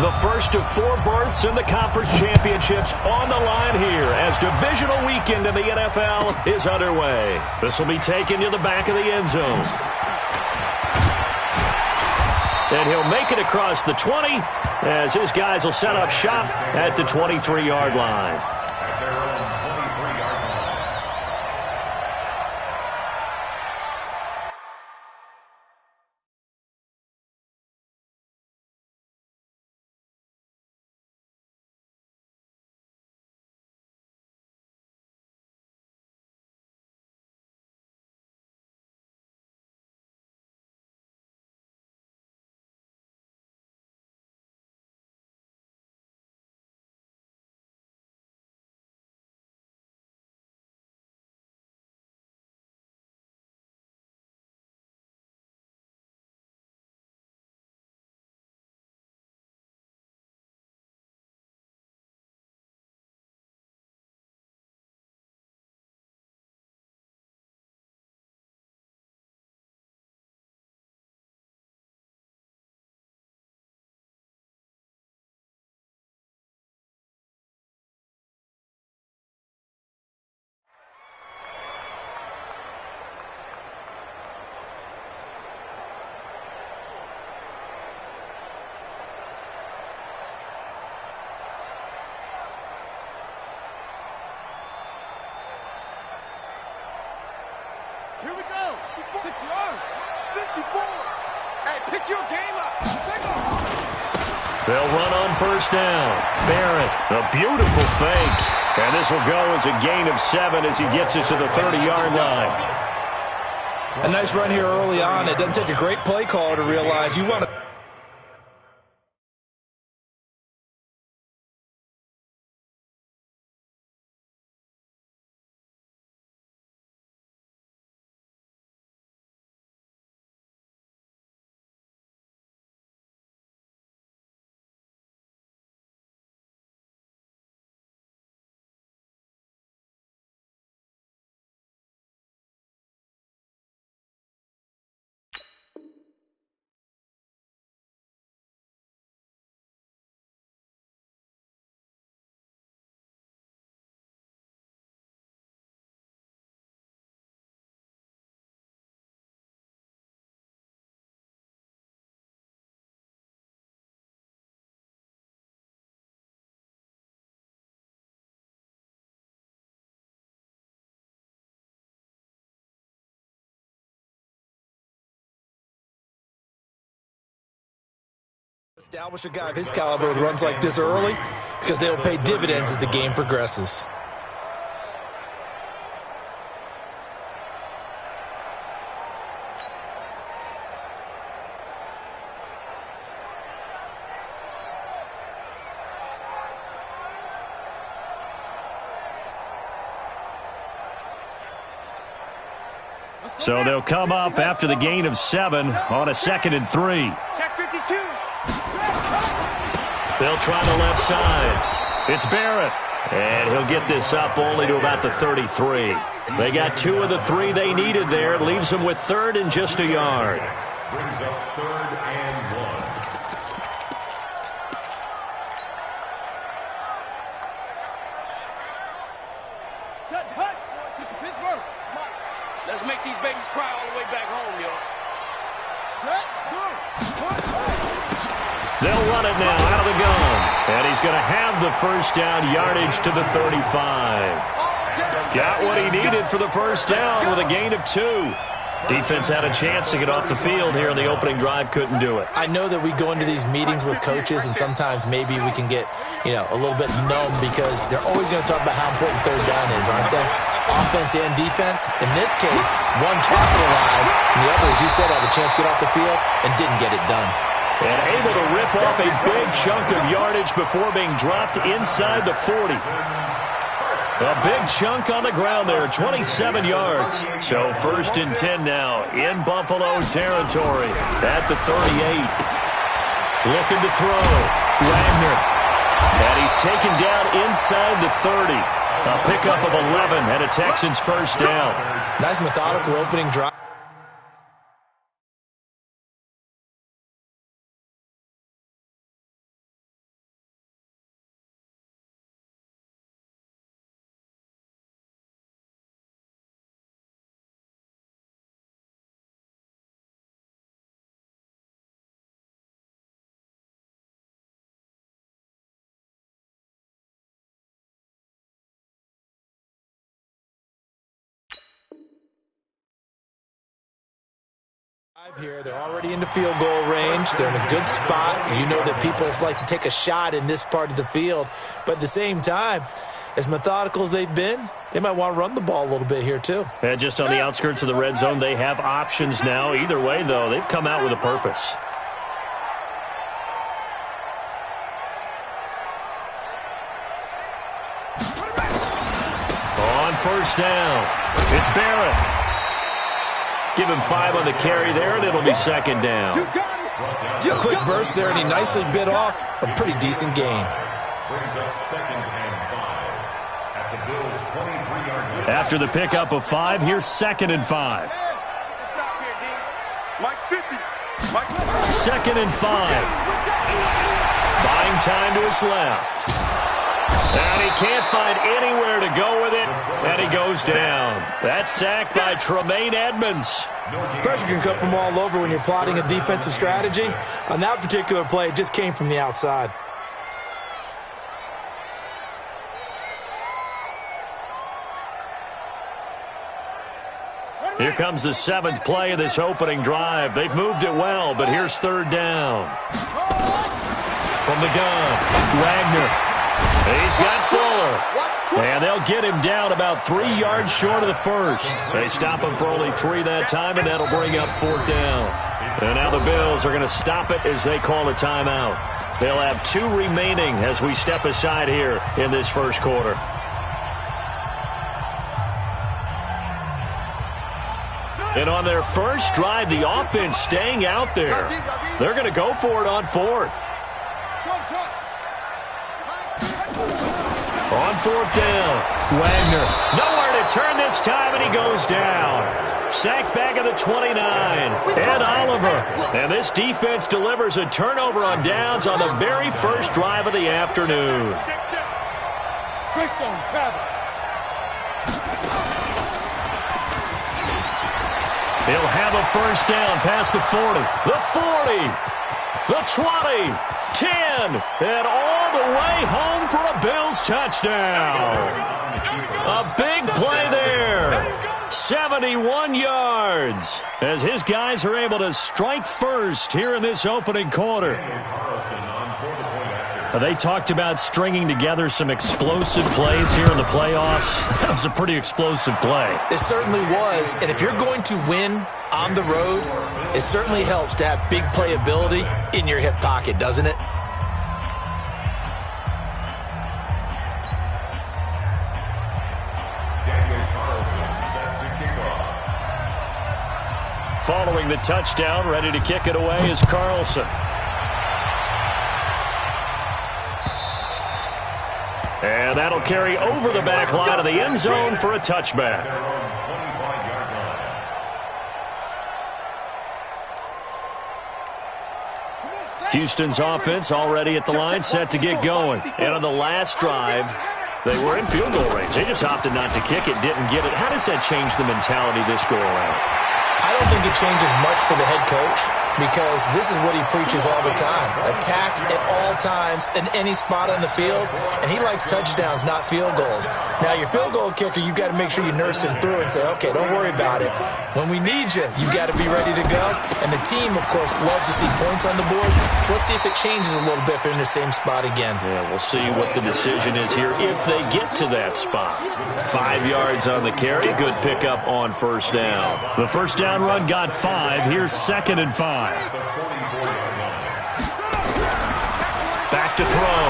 The first of 4 berths in the conference championships on the line here as divisional weekend in the NFL is underway. This will be taken to the back of the end zone. And he'll make it across the 20 as his guys will set up shop at the 23-yard line. Here we go. 6 yards. 54. Hey, pick your game up. Take off. They'll run on first down. Barrett, a beautiful fake. And this will go as a gain of 7 as he gets it to the 30-yard line. A nice run here early on. It doesn't take a great play caller to realize you want to. Establish a guy of his caliber with runs like this early because they will pay dividends as the game progresses. So they'll come up after the gain of 7 on a 2nd and 3. Check 52. They'll try the left side. It's Barrett. And he'll get this up only to about the 33. They got 2 of the 3 they needed there. It leaves them with 3rd and just a yard. Brings up 3rd and 1. Set hut. To Pittsburgh. Come on. Let's make these babies cry all the way back home, yo. Set. Good. They'll run it now out of the gun. And he's going to have the first down yardage to the 35. Got what he needed for the first down with a gain of 2. Defense had a chance to get off the field here in the opening drive, couldn't do it. I know that we go into these meetings with coaches, and sometimes maybe we can get, a little bit numb because they're always going to talk about how important 3rd down is, aren't they? Offense and defense. In this case, one capitalized, and the other, as you said, had a chance to get off the field and didn't get it done. And able to rip off a big chunk of yardage before being dropped inside the 40. A big chunk on the ground there, 27 yards. So 1st and 10 now in Buffalo territory at the 38. Looking to throw. Wagner. And he's taken down inside the 30. A pickup of 11 and a Texans first down. Nice methodical opening drive. Here, they're already in the field goal range. They're in a good spot. You know that people like to take a shot in this part of the field. But at the same time, as methodical as they've been, they might want to run the ball a little bit here too. And just on the outskirts of the red zone, they have options now. Either way, though, they've come out with a purpose. On first down, it's Barrett. Give him 5 on the carry there, and it'll be second down. A quick burst there, and he nicely bit off a pretty decent gain. Brings up 2nd and 5 at the Bills' 23-yard line. After the pickup of 5, here's 2nd and 5. Stop here, D. Mike 50. Mike 2nd and 5. Buying time to his left. And he can't find anywhere to go with it, and he goes down. That's sacked by Tremaine Edmonds. Pressure can come from all over when you're plotting a defensive strategy. On that particular play, it just came from the outside. Here comes the 7th play of this opening drive. They've moved it well, but here's 3rd down. From the gun, Wagner. He's got Fuller. And they'll get him down about 3 yards short of the first. They stop him for only 3 that time, and that'll bring up 4th down. And now the Bills are going to stop it as they call a timeout. They'll have 2 remaining as we step aside here in this first quarter. And on their first drive, the offense staying out there. They're going to go for it on 4th. On 4th down, Wagner. Nowhere to turn this time, and he goes down. Sacked back at the 29. Ed Oliver. And this defense delivers a turnover on downs on the very first drive of the afternoon. He'll have a first down past the 40. The 40. The 20. 10. And all the way home for a Bills touchdown. A big play there. 71 yards as his guys are able to strike first here in this opening quarter. They talked about stringing together some explosive plays here in the playoffs. That was a pretty explosive play. It certainly was, and if you're going to win on the road, it certainly helps to have big playability in your hip pocket, doesn't it? Following the touchdown, ready to kick it away is Carlson. And that'll carry over the back line of the end zone for a touchback. Houston's offense already at the line, set to get going. And on the last drive, they were in field goal range. They just opted not to kick it, didn't get it. How does that change the mentality this go around? I don't think it changes much for the head coach because this is what he preaches all the time. Attack at all times in any spot on the field, and he likes touchdowns, not field goals. Now, your field goal kicker, you got to make sure you nurse him through and say, okay, don't worry about it. When we need you, you got to be ready to go. And the team, of course, loves to see points on the board. So let's see if it changes a little bit if they're in the same spot again. Yeah, we'll see what the decision is here if they get to that spot. 5 yards on the carry, good pickup on first down. The first down run got 5. Here's 2nd and 5. Back to throw.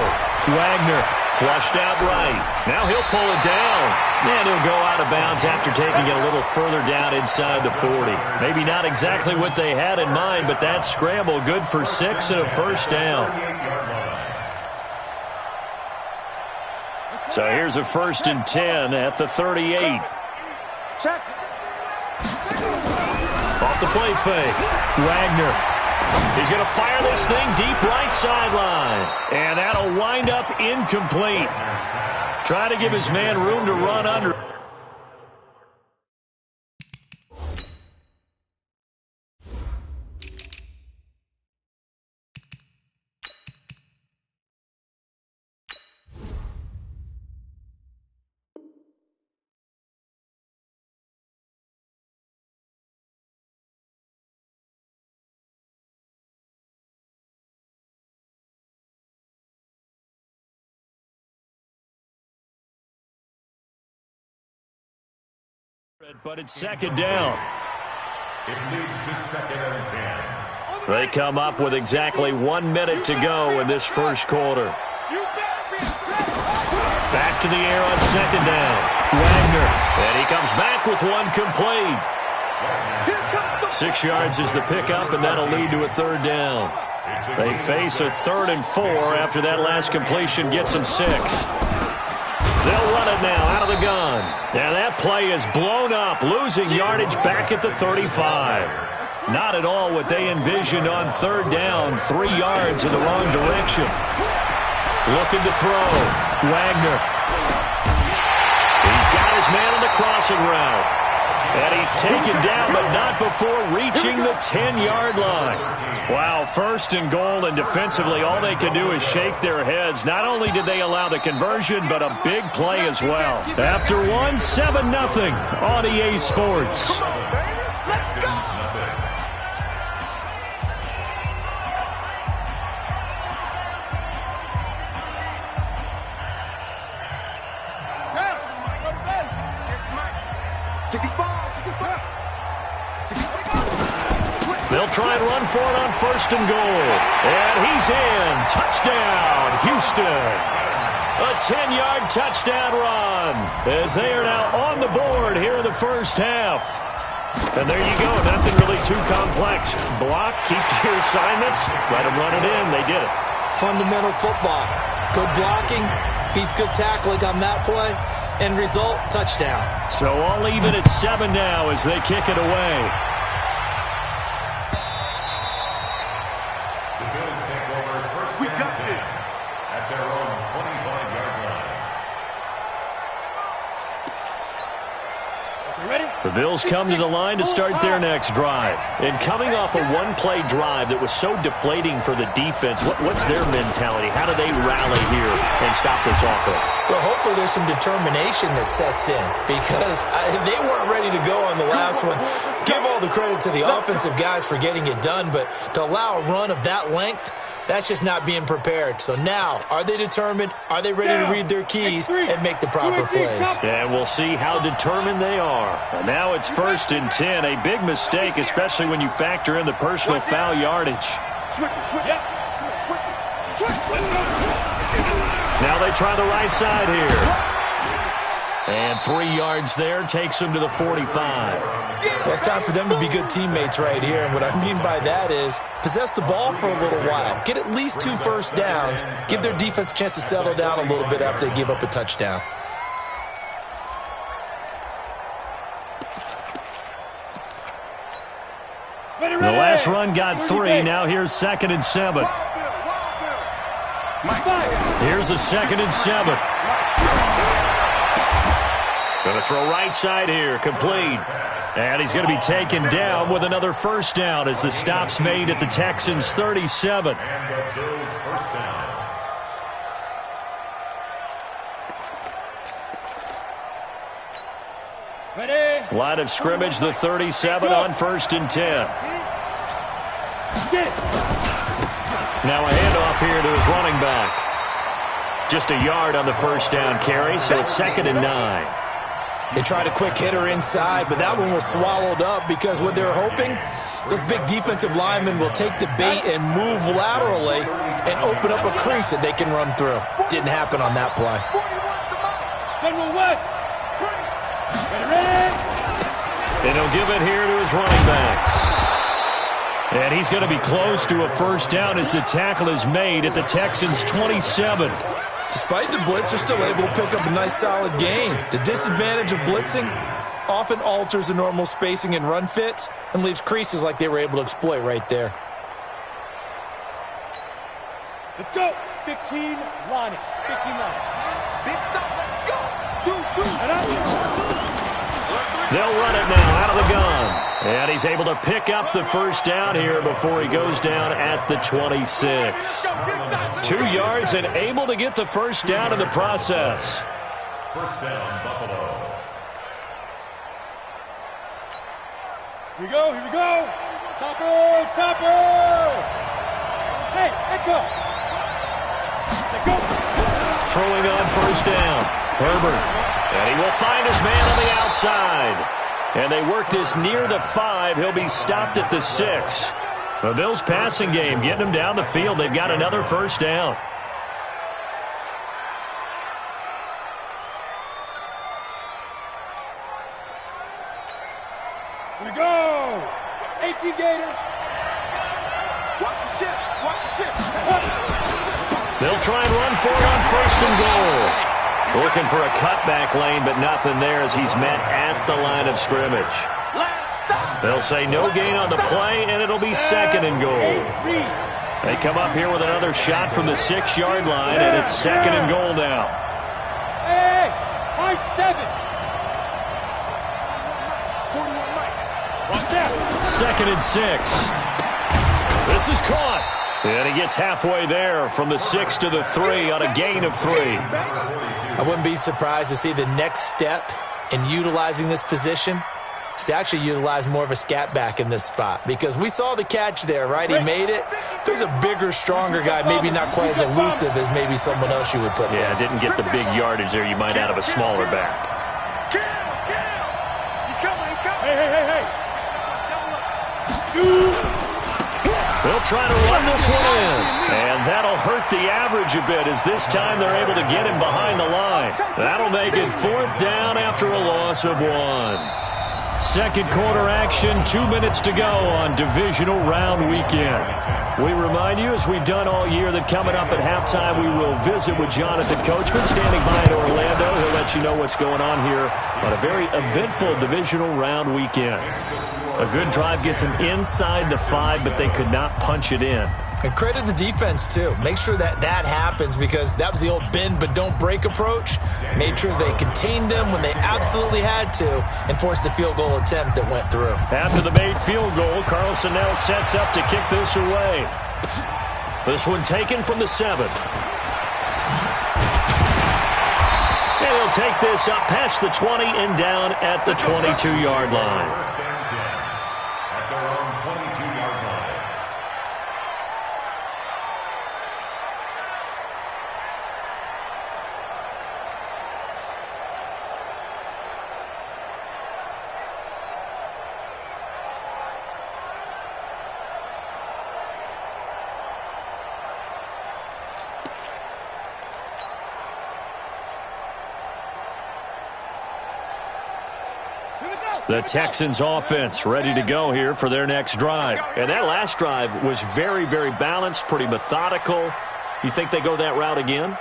Wagner flushed out right. Now he'll pull it down. And he'll go out of bounds after taking it a little further down inside the 40. Maybe not exactly what they had in mind, but that scramble good for 6 and a first down. So here's a 1st and 10 at the 38. Check. Off the play fake. Wagner. He's going to fire this thing deep right sideline. And that'll wind up incomplete. Try to give his man room to run under. But it's second down. It leads to 2nd and 10. They come up with exactly 1 minute to go in this first quarter. Back to the air on second down. Wagner. And he comes back with one complete. 6 yards is the pickup, and that'll lead to a third down. They face a 3rd and 4 after that last completion gets them 6. They'll run it now out of the gun. And that play is blown up, losing yardage back at the 35. Not at all what they envisioned on third down. 3 yards in the wrong direction. Looking to throw. Wagner. He's got his man on the crossing route. And he's taken down, but not before reaching the 10-yard line. Wow, 1st and goal, and defensively all they can do is shake their heads. Not only did they allow the conversion, but a big play as well. After one, 7-0 on EA Sports. They'll try and run for it on 1st and goal. And he's in. Touchdown, Houston. A 10-yard touchdown run as they are now on the board here in the first half. And there you go. Nothing really too complex. Block, keep your assignments, let them run it in. They did it. Fundamental football. Good blocking beats good tackling on that play. End result, touchdown. So all even at 7 now as they kick it away. At their own 25-yard line. The Bills come to the line to start their next drive. And coming off a one-play drive that was so deflating for the defense, what's their mentality? How do they rally here and stop this offense? Well, hopefully there's some determination that sets in because they weren't ready to go on the last one. Give all the credit to the offensive guys for getting it done, but to allow a run of that length, that's just not being prepared. So now, are they determined? Are they ready to read their keys and make the proper plays? And we'll see how determined they are. And now it's 1st and 10. A big mistake, especially when you factor in the personal foul yardage. Now they try the right side here. And 3 yards there takes them to the 45. Well, it's time for them to be good teammates right here. And what I mean by that is possess the ball for a little while. Get at least 2 first downs. Give their defense a chance to settle down a little bit after they give up a touchdown. The last run got 3. Now here's 2nd and 7. Here's a 2nd and 7. Going to throw right side here, complete. And he's going to be taken down with another first down as the stop's made at the Texans' 37. And the Bills' first down. Ready? Line of scrimmage, the 37 on 1st and 10. Now a handoff here to his running back. Just a yard on the first down carry, so it's 2nd and 9. They tried a quick hitter inside, but that one was swallowed up because what they were hoping, those big defensive linemen will take the bait and move laterally and open up a crease that they can run through. Didn't happen on that play. General West. Ready? And he'll give it here to his running back. And he's going to be close to a first down as the tackle is made at the Texans' 27. Despite the blitz, they're still able to pick up a nice, solid gain. The disadvantage of blitzing often alters the normal spacing and run fits and leaves creases like they were able to exploit right there. Let's go. 15 line. 15 line. Big stop. Let's go. They'll run it now out of the gun. And he's able to pick up the first down here before he goes down at the 26. 2 yards and able to get the first down in the process. First down, Buffalo. Here we go. Here we go. Topper. Topper. Hey, echo. Let's go. Throwing on first down. Herbert. And he will find his man on the outside. And they work this near the 5. He'll be stopped at the 6. The Bills passing game getting them down the field. They've got another first down. Here we go. 18 Gators. Watch the ship. Watch the ship. They'll try and run for it on 1st and goal. Looking for a cutback lane, but nothing there as he's met at the line of scrimmage. They'll say no gain on the play, and it'll be 2nd and goal. They come up here with another shot from the 6-yard line, and it's 2nd and goal now. Hey, my 7. 2nd and 6. This is caught. And he gets halfway there from the 6 to the 3 on a gain of 3. I wouldn't be surprised to see the next step in utilizing this position is to actually utilize more of a scat back in this spot, because we saw the catch there, right? He made it. There's a bigger, stronger guy, maybe not quite as elusive as maybe someone else you would put there. Yeah, didn't get the big yardage there you might out of a smaller back. He's coming. Hey. They'll try to run this one in, and that'll hurt the average a bit as this time they're able to get him behind the line. That'll make it 4th down after a loss of 1. Second quarter action, 2 minutes to go on divisional round weekend. We remind you, as we've done all year, that coming up at halftime we will visit with Jonathan Coachman standing by in Orlando. He'll let you know what's going on here on a very eventful divisional round weekend. A good drive gets them inside the 5, but they could not punch it in. And credit the defense, too. Make sure that happens, because that was the old bend but don't break approach. Made sure they contained them when they absolutely had to and forced the field goal attempt that went through. After the made field goal, Carlson now sets up to kick this away. This one taken from the 7. And he'll take this up past the 20 and down at the 22-yard line. The Texans offense ready to go here for their next drive. And that last drive was very, very balanced, pretty methodical. You think they go that route again?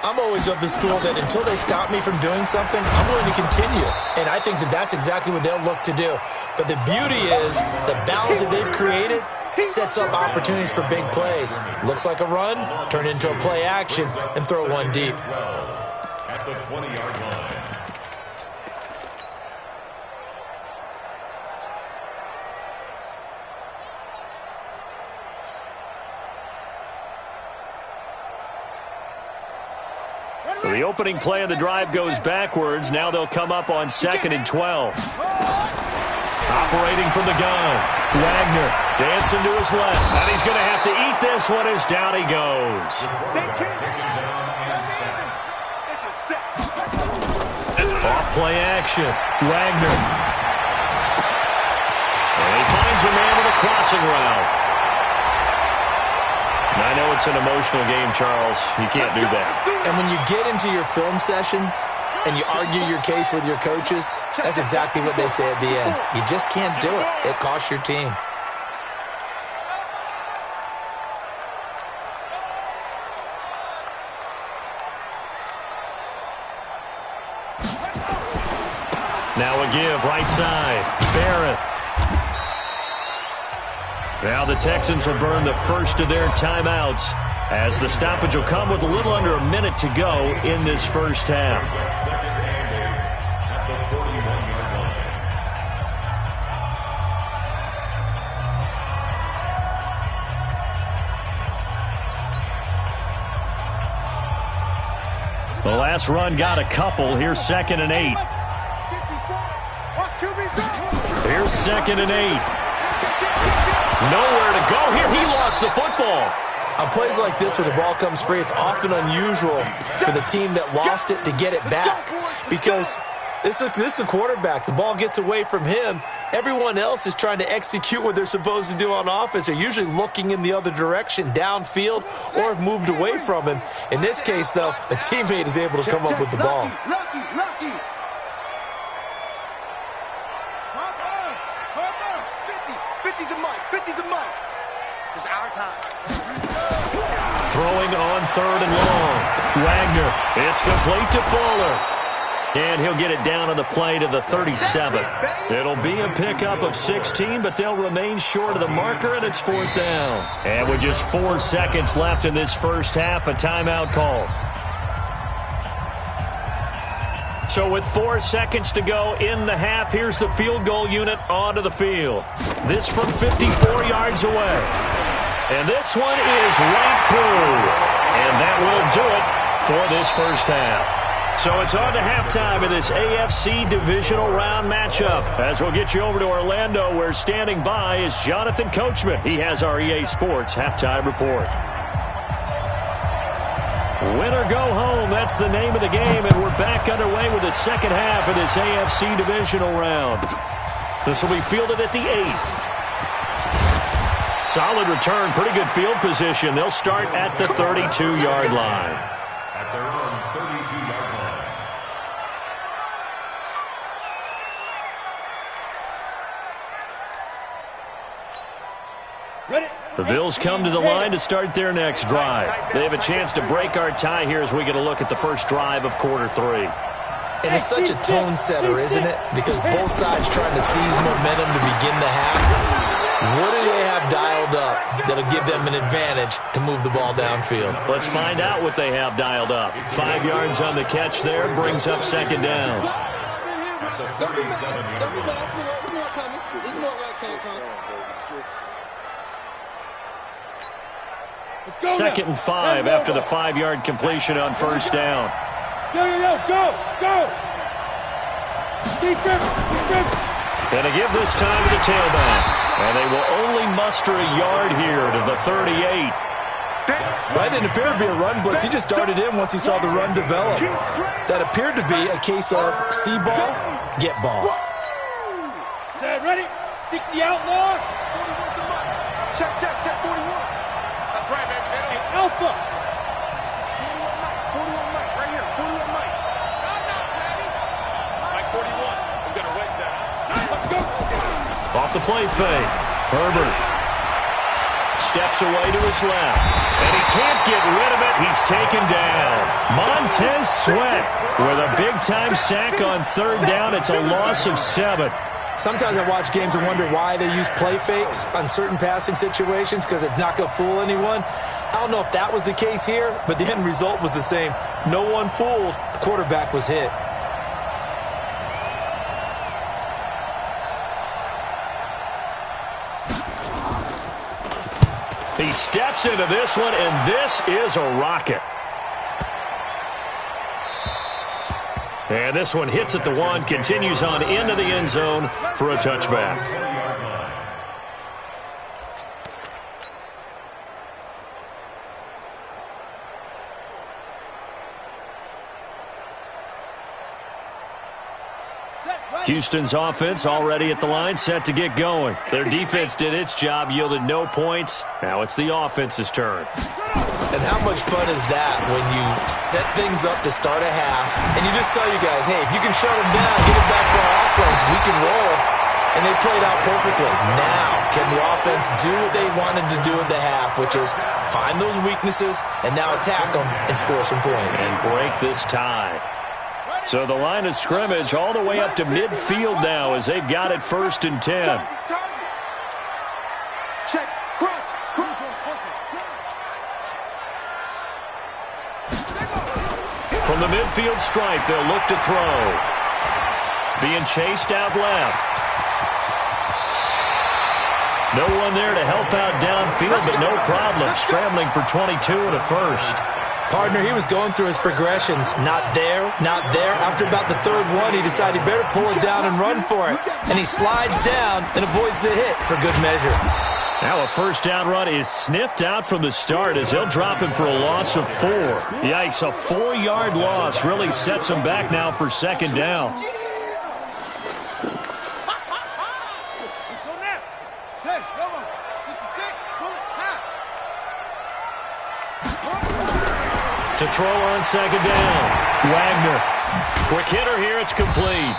I'm always of the school that until they stop me from doing something, I'm willing to continue. And I think that's exactly what they'll look to do. But the beauty is the balance that they've created sets up opportunities for big plays. Looks like a run, turn it into a play action, and throw one deep. At the 20-yard line. So the opening play of the drive goes backwards. Now they'll come up on 2nd and 12. Operating from the gun. Wagner dancing to his left. And he's going to have to eat this one as down he goes. Off play action. Wagner. And he finds a man with a crossing route. I know it's an emotional game, Charles. You can't do that. And when you get into your film sessions and you argue your case with your coaches, that's exactly what they say at the end. You just can't do it. It costs your team. Now a give, right side. Barrett. Now the Texans will burn the first of their timeouts as the stoppage will come with a little under a minute to go in this first half. The last run got a couple. Here's 2nd and 8. Here's 2nd and 8. Nowhere to go here. He lost the football. On plays like this where the ball comes free, it's often unusual for the team that lost it to get it back, because This is a quarterback. The ball gets away from him. Everyone else is trying to execute what they're supposed to do on offense. They're usually looking in the other direction, downfield, or have moved away from him. In this case, though, a teammate is able to come up with the ball. Lucky. 50's the mic. 50's the mic. It's our time. Throwing on 3rd and long. Wagner. It's complete to Fuller. And he'll get it down on the play to the 37. It'll be a pickup of 16, but they'll remain short of the marker, and it's 4th down. And with just 4 seconds left in this first half, a timeout called. So with 4 seconds to go in the half, here's the field goal unit onto the field. This from 54 yards away. And this one is right through. And that will do it for this first half. So it's on to halftime in this AFC divisional round matchup. As we'll get you over to Orlando, where standing by is Jonathan Coachman. He has our EA Sports halftime report. Win or go home, that's the name of the game, and we're back underway with the second half of this AFC divisional round. This will be fielded at the 8th. Solid return, pretty good field position. They'll start at the 32-yard line. At their own 32-yard line. The Bills come to the line to start their next drive. They have a chance to break our tie here as we get a look at the first drive of quarter 3. And it's such a tone setter, isn't it? Because both sides trying to seize momentum to begin the half. What do they have dialed up that'll give them an advantage to move the ball downfield? Let's find out what they have dialed up. 5 yards on the catch there, brings up second down. At the 37-yard line. Second and 5 after the 5-yard completion on first down. Go! Defense! And to give this time to the tailback. And they will only muster a yard here to the 38. That didn't appear to be a run blitz. He just darted in once he saw the run develop. That appeared to be a case of see ball, get ball. Set, ready? 60 outlaw. Check, 41. That's right, baby. Hey, Alpha. 41 Mike, right here. 41 Mike. Mike 41. I'm going to wedge that. Let's go. Off the play fake. Herbert steps away to his left. And he can't get rid of it. He's taken down. Montez Sweat with a big-time sack on 3rd down. It's a loss of 7. Sometimes I watch games and wonder why they use play fakes on certain passing situations because it's not going to fool anyone. I don't know if that was the case here, but the end result was the same. No one fooled. The quarterback was hit. He steps into this one, and this is a rocket. And this one hits at the 1, continues on into the end zone for a touchback. Houston's offense already at the line, set to get going. Their defense did its job, yielded no points. Now it's the offense's turn. And how much fun is that when you set things up to start a half, and you just tell you guys, hey, if you can shut them down, get it back for our offense, we can roll. And they played out perfectly. Now, can the offense do what they wanted to do at the half, which is find those weaknesses and now attack them and score some points. And break this tie. So the line of scrimmage all the way up to midfield now as they've got it 1st and 10. Check, crunch. From the midfield stripe, they'll look to throw. Being chased out left. No one there to help out downfield, but no problem. Scrambling for 22 and a first. Partner, he was going through his progressions. Not there, not there. After about the 3rd one, he decided he better pull it down and run for it. And he slides down and avoids the hit for good measure. Now a first down run is sniffed out from the start as they'll drop him for a loss of 4. Yikes, a 4-yard loss really sets him back now for 2nd down. now. 10, come on. 66, pull it, half. To throw on second down. Wagner. Quick hitter here. It's complete.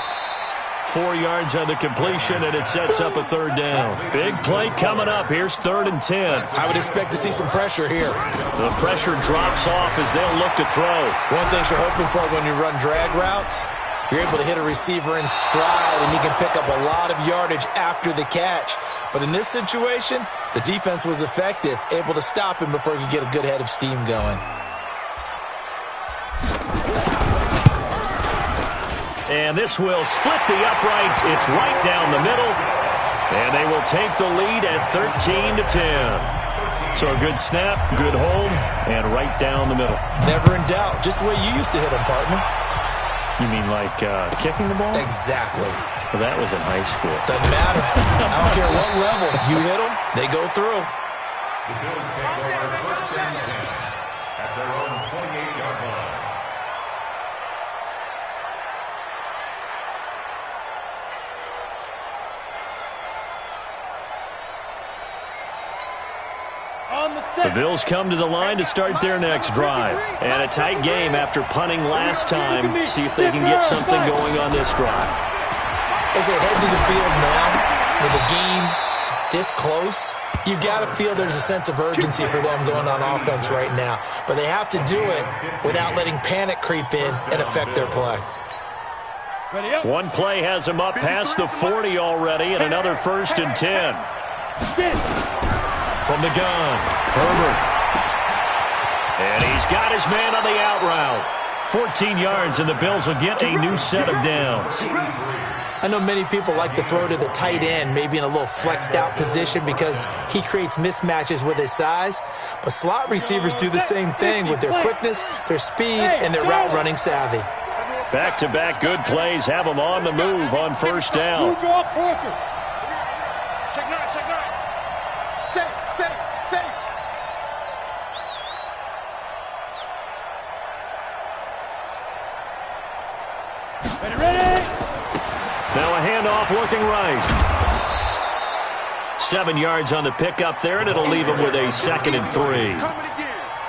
4 yards on the completion, and it sets up a third down. Big play coming up. Here's 3rd and 10. I would expect to see some pressure here. The pressure drops off as they'll look to throw. One thing you're hoping for when you run drag routes, you're able to hit a receiver in stride, and he can pick up a lot of yardage after the catch. But in this situation, the defense was effective, able to stop him before he could get a good head of steam going. And this will split the uprights. It's right down the middle. And they will take the lead at 13-10. So a good snap, good hold, and right down the middle. Never in doubt. Just the way you used to hit them, partner. You mean like kicking the ball? Exactly. Well, that was in high school. Doesn't matter. I don't care what level. You hit them, they go through. The Bills take over 1st and 10 at their own 28-yard line. The Bills come to the line to start their next drive. And a tight game after punting last time. See if they can get something going on this drive. As they head to the field now, with the game this close, you've got to feel there's a sense of urgency for them going on offense right now. But they have to do it without letting panic creep in and affect their play. One play has him up past the 40 already, and another 1st and 10. From the gun, Herbert. And he's got his man on the out route. 14 yards, and the Bills will get a new set of downs. I know many people like to throw to the tight end, maybe in a little flexed out position because he creates mismatches with his size. But slot receivers do the same thing with their quickness, their speed, and their route running savvy. Back-to-back good plays have them on the move on 1st down. Check nine, check nine. Safe. Ready? Now a handoff looking right. 7 yards on the pickup there, and it'll leave them with a 2nd and 3.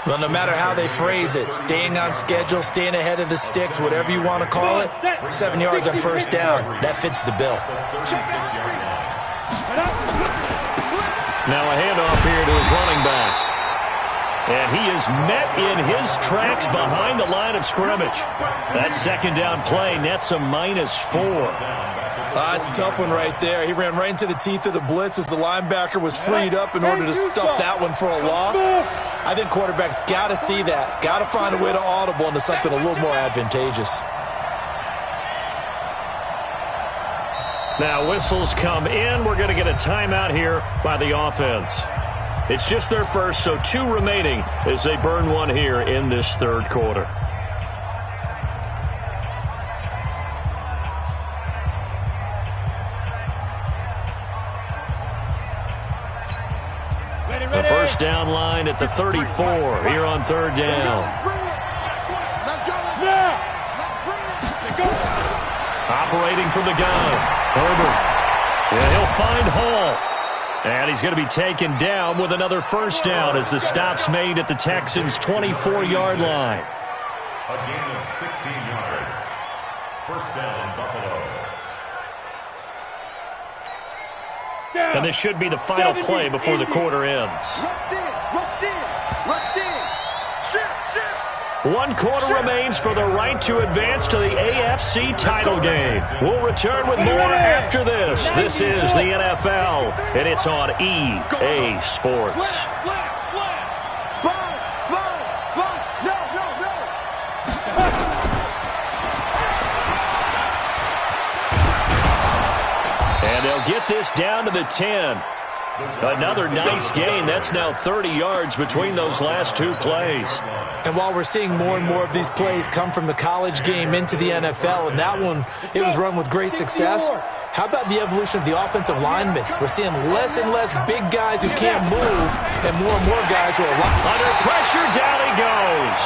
Well, no matter how they phrase it, staying on schedule, staying ahead of the sticks, whatever you want to call it, 7 yards on 1st down, that fits the bill. Now a handoff here to his running back. And he is met in his tracks behind the line of scrimmage. That 2nd down play nets a -4. It's a tough one right there. He ran right into the teeth of the blitz as the linebacker was freed up in order to stuff that one for a loss. I think quarterbacks got to see that. Got to find a way to audible into something a little more advantageous. Now whistles come in. We're going to get a timeout here by the offense. It's just their first, so 2 remaining as they burn one here in this 3rd quarter. The 1st down line at the 34 here on 3rd down. Operating from the gun, Herbert. And he'll find Hall. And he's going to be taken down with another 1st down as the stop's made at the Texans' 24-yard line. A gain of 16 yards. 1st down, Buffalo. And this should be the final play before the quarter ends. One quarter remains for the right to advance to the AFC title game. We'll return with more after this. This is the NFL, and it's on EA Sports. And they'll get this down to the 10. Another nice gain. That's now 30 yards between those last 2 plays. And while we're seeing more and more of these plays come from the college game into the NFL, and that one, it was run with great success, how about the evolution of the offensive linemen? We're seeing less and less big guys who can't move and more guys who are under pressure. Down he goes.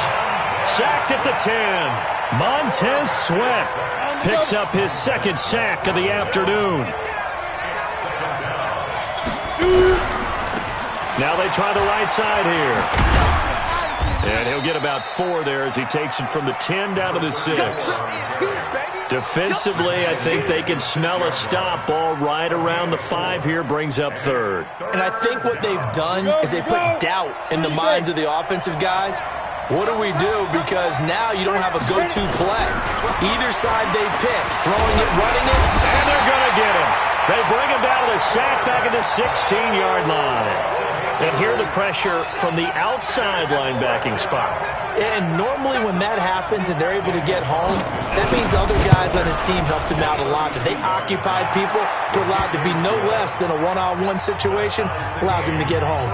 Sacked at the 10. Montez Sweat picks up his 2nd sack of the afternoon. Now they try the right side here. And he'll get about 4 there as he takes it from the 10 down to the 6. Defensively, I think they can smell a stop. Ball right around the 5 here, brings up 3rd. And I think what they've done is they put doubt in the minds of the offensive guys. What do we do? Because now you don't have a go-to play. Either side they pick, throwing it, running it. And they're going to get him. They bring him down to the sack back at the 16-yard line. And hear the pressure from the outside linebacking spot. And normally when that happens and they're able to get home, that means other guys on his team helped him out a lot. That they occupied people to allow it to be no less than a one-on-one situation, allows him to get home.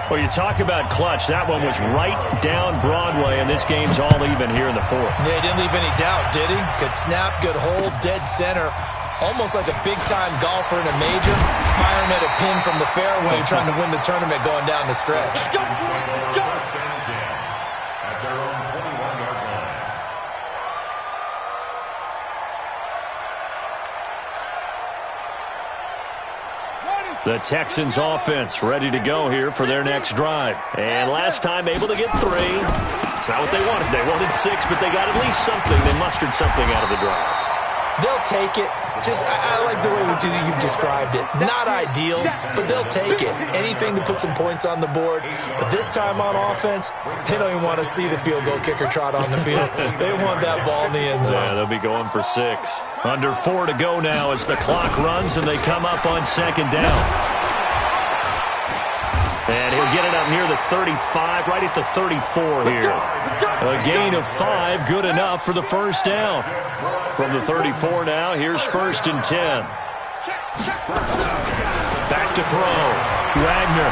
Well, you talk about clutch. That one was right down Broadway, and this game's all even here in the 4th. Yeah, he didn't leave any doubt, did he? Good snap, good hold, dead center. Almost like a big-time golfer in a major, firing at a pin from the fairway, trying to win the tournament going down the stretch. First and 10 at their own 21-yard line. The Texans offense ready to go here for their next drive. And last time able to get 3. It's not what they wanted. They wanted 6, but they got at least something. They mustered something out of the drive. They'll take it. Just, I like the way you've described it. Not ideal, but they'll take it. Anything to put some points on the board. But this time on offense, they don't even want to see the field goal kicker trot on the field. They want that ball in the end zone. Yeah, they'll be going for 6. Under 4 to go now as the clock runs and they come up on 2nd down. And he'll get it up near the 35, right at the 34 here. A gain of 5, good enough for the first down. From the 34 now, here's 1st and 10. Back to throw. Wagner.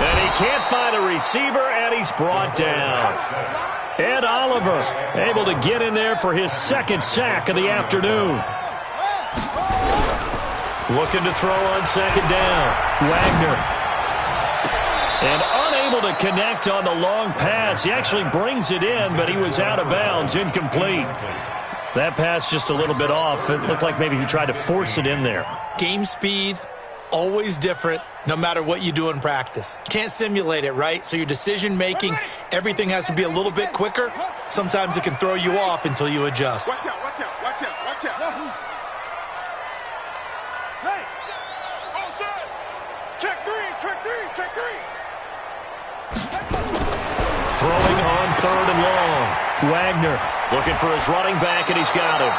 And he can't find a receiver, and he's brought down. Ed Oliver able to get in there for his 2nd sack of the afternoon. Looking to throw on 2nd down. Wagner. And unable to connect on the long pass. He actually brings it in, but he was out of bounds, incomplete. That pass just a little bit off. It looked like maybe he tried to force it in there. Game speed, always different, no matter what you do in practice. You can't simulate it, right? So your decision-making, everything has to be a little bit quicker. Sometimes it can throw you off until you adjust. Watch out, watch out, watch out, watch out. Hey! Outside! Check 3, check 3, check 3! Throwing on 3rd and long. Wagner looking for his running back, and he's got him.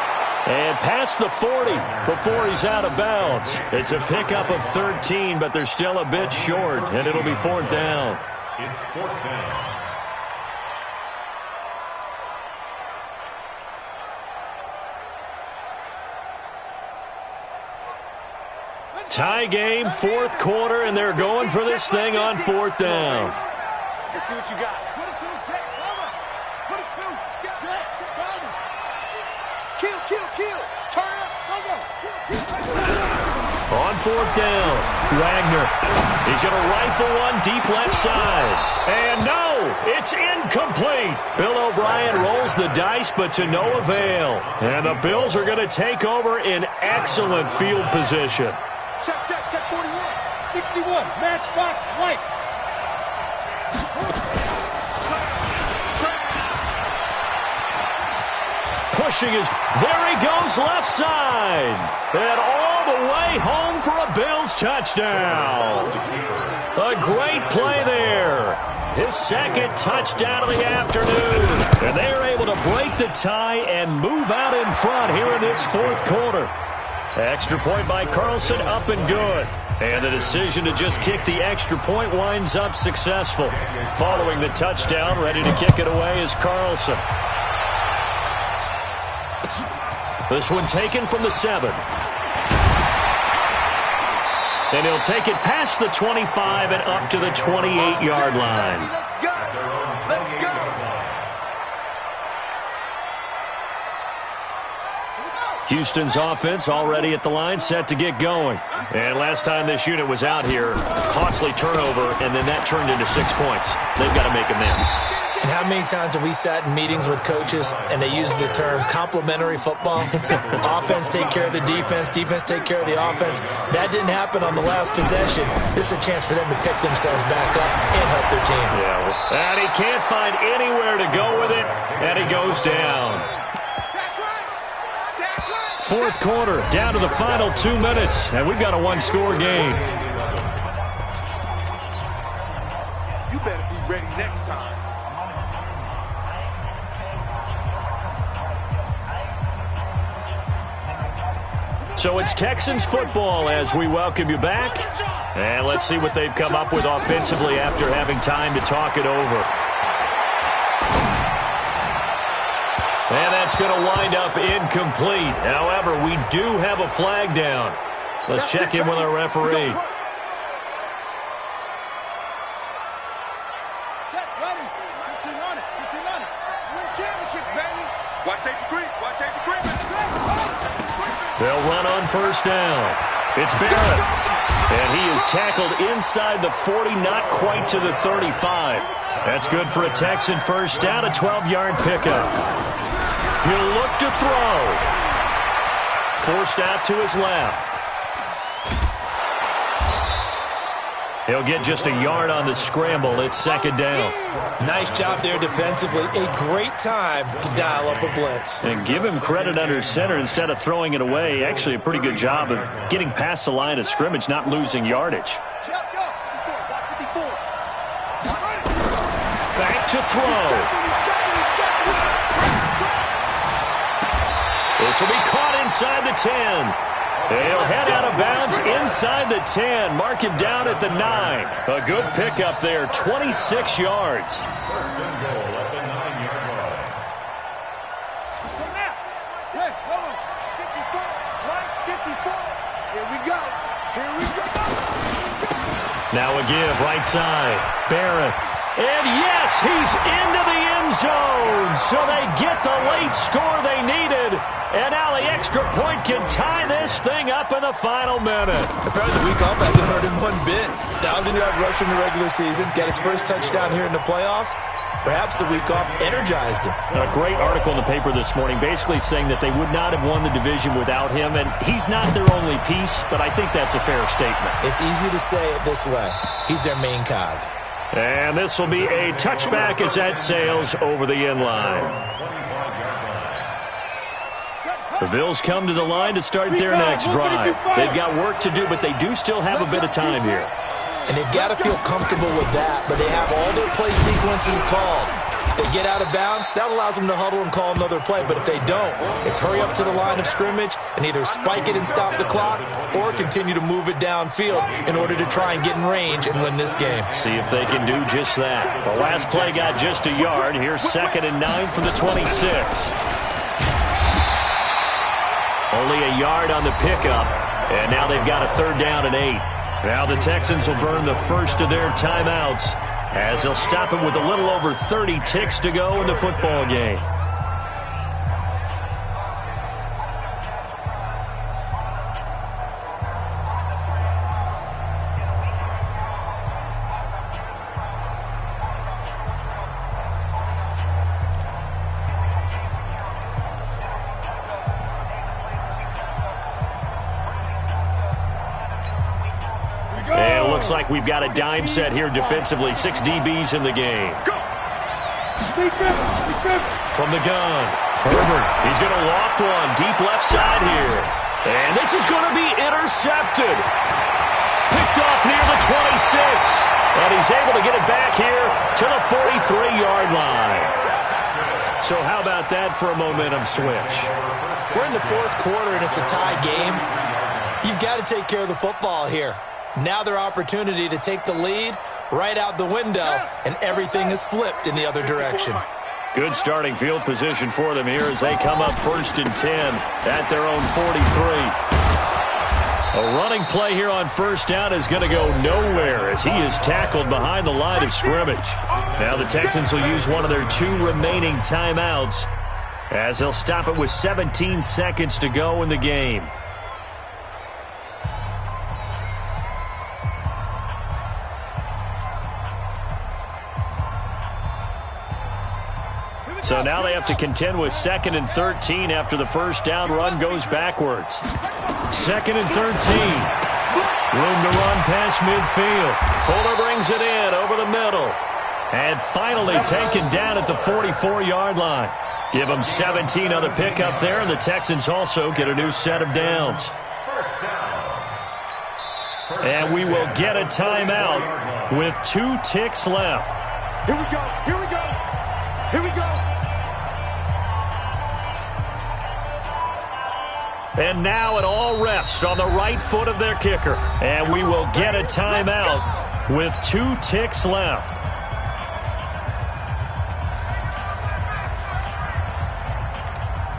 And past the 40 before he's out of bounds. It's a pickup of 13, but they're still a bit short, and it'll be 4th down. It's 4th down. Tie game, 4th quarter, and they're going for this thing on 4th down. Let's see what you got. Put it 2, check, cover. Put it 2, check, cover. Kill, kill, kill. Turn up, go. On 4th down, Wagner. He's going to rifle one deep left side. And no, it's incomplete. Bill O'Brien rolls the dice, but to no avail. And the Bills are going to take over in excellent field position. Check, 41. 61, matchbox, white. Pushing his, there he goes left side. And all the way home for a Bills touchdown. A great play there. His 2nd touchdown of the afternoon. And they are able to break the tie and move out in front here in this 4th quarter. Extra point by Carlson, up and good. And the decision to just kick the extra point winds up successful. Following the touchdown, ready to kick it away is Carlson. This one taken from the 7. And he'll take it past the 25 and up to the 28-yard line. Let's go. Let's go. Houston's offense already at the line, set to get going. And last time this unit was out here, costly turnover, and then that turned into 6 points. They've got to make amends. And how many times have we sat in meetings with coaches and they use the term complementary football? Offense take care of the defense, defense take care of the offense. That didn't happen on the last possession. This is a chance for them to pick themselves back up and help their team. Yeah, and he can't find anywhere to go with it, and he goes down. Fourth quarter, down to the final 2 minutes, and we've got a one-score game. You better be ready next time. So it's Texans football as we welcome you back. And let's see what they've come up with offensively after having time to talk it over. And that's going to wind up incomplete. However, we do have a flag down. Let's check in with our referee. Check, ready. 15 on it. 15 on it. Win championships, baby. Watch safety creep. Watch safety creep. They'll run on first down. It's Barrett. And he is tackled inside the 40, not quite to the 35. That's good for a Texan first down, a 12-yard pickup. He'll look to throw. Forced out to his left. He'll get just a yard on the scramble. It's second down. Nice job there defensively. A great time to dial up a blitz. And give him credit under center instead of throwing it away. Actually, a pretty good job of getting past the line of scrimmage, not losing yardage. Back to throw. This will be caught inside the 10. They'll head out of bounds inside the 10. Mark him down at the 9. A good pickup there, 26 yards. First and goal at the 9-yard line. Hey, hold on. 54, right? 54. Here we go. Here we go. Now a give, right side. Barrett. And yes, he's into the end zone. So they get the late score they needed. And now the extra point can tie this thing up in the final minute. Apparently the week off hasn't hurt him one bit. 1,000-yard rush in the regular season. Got his first touchdown here in the playoffs. Perhaps the week off energized him. A great article in the paper this morning basically saying that they would not have won the division without him. And he's not their only piece, but I think that's a fair statement. It's easy to say it this way. He's their main cog. And this will be a touchback as that sails over the end line. The Bills come to the line to start their next drive. They've got work to do, but they do still have a bit of time here. And they've got to feel comfortable with that, but they have all their play sequences called. If they get out of bounds, that allows them to huddle and call another play. But if they don't, it's hurry up to the line of scrimmage and either spike it and stop the clock or continue to move it downfield in order to try and get in range and win this game. See if they can do just that. The last play got just a yard. Here's 2nd and 9 from the 26. Only a yard on the pickup, and now they've got a 3rd down and 8. Now the Texans will burn the first of their timeouts as they'll stop it with a little over 30 ticks to go in the football game. Looks like we've got a dime set here defensively. 6 DBs in the game. From the gun, Herbert. He's going to loft one deep left side here. And this is going to be intercepted. Picked off near the 26. And he's able to get it back here to the 43-yard line. So how about that for a momentum switch? We're in the 4th quarter and it's a tie game. You've got to take care of the football here. Now their opportunity to take the lead right out the window, and everything is flipped in the other direction. Good starting field position for them here as they come up 1st and 10 at their own 43. A running play here on first down is going to go nowhere as he is tackled behind the line of scrimmage. Now the Texans will use one of their 2 remaining timeouts as they'll stop it with 17 seconds to go in the game. So now they have to contend with 2nd and 13 after the first down run goes backwards. 2nd and 13. Room to run past midfield. Fuller brings it in over the middle. And finally taken down at the 44-yard line. Give them 17 on the pickup there, and the Texans also get a new set of downs. And we will get a timeout with 2 ticks left. Here we go. Here we go. Here we go. And now it all rests on the right foot of their kicker. And we will get a timeout with 2 ticks left.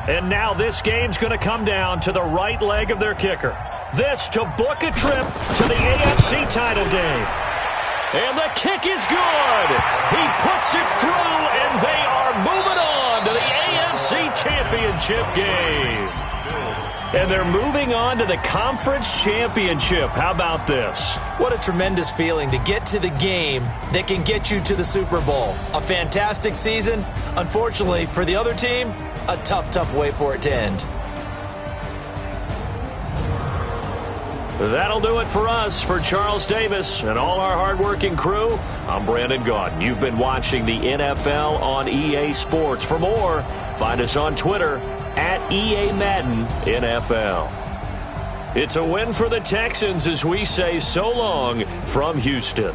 And now this game's going to come down to the right leg of their kicker. This to book a trip to the AFC title game. And the kick is good. He puts it through, and they are moving on to the AFC championship game. And they're moving on to the conference championship. How about this? What a tremendous feeling to get to the game that can get you to the Super Bowl. A fantastic season. Unfortunately, for the other team, a tough way for it to end. That'll do it for us. For Charles Davis and all our hardworking crew, I'm Brandon Gaudin. You've been watching the NFL on EA Sports. For more, find us on Twitter at EA Madden NFL. It's a win for the Texans as we say so long from Houston.